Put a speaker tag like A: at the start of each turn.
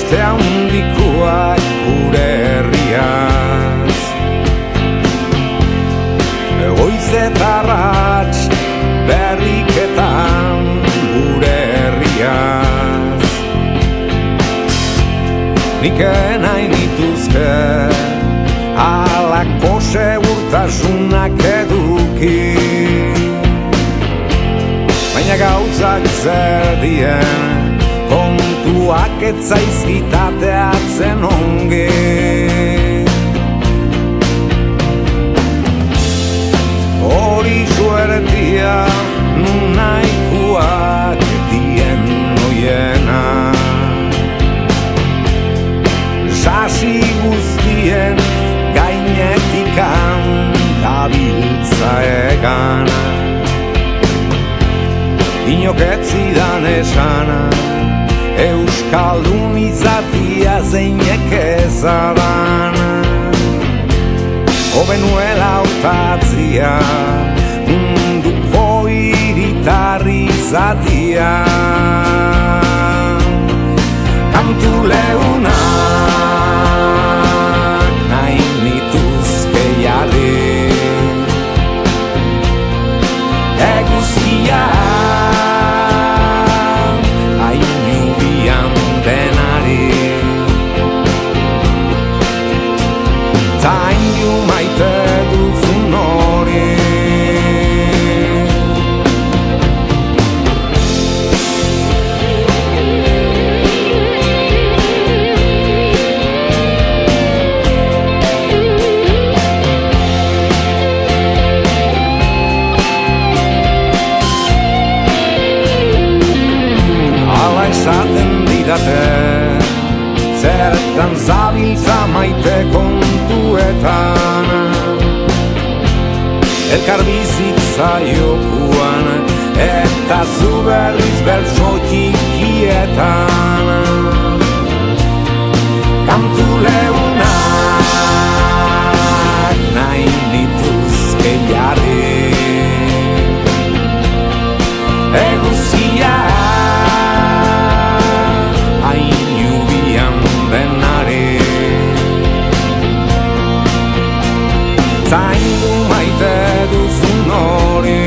A: beste handikoak gure herriaz. Goiz eta arrats berriketan gure herriaz. Nik nahi nituzke halako segurtasunak eduki, baina gauzak zer dien kontuak ez zaizkitateatzen ongi. Hori suertia nun nahikoak dien noiena, sasi guztien gainetikan dabiltza egana. Inok ez zidan esana, euskaldun izatia zeinek ezadana. Hobenuela hautatzia, munduko hiritarri izatia. Kantu leunak nahi nituzke jarri, eguzkia hainu bian denari. Ta hainu maite duzun hori, esaten didate, zertan zabiltza maite kontuetan, elkar bizitza jokuan, eta zu berriz bertso txikietan. Kantu leunak nahi nituzke jarri, eguzkia hainu bian denari. Zaindu maite duzun hori,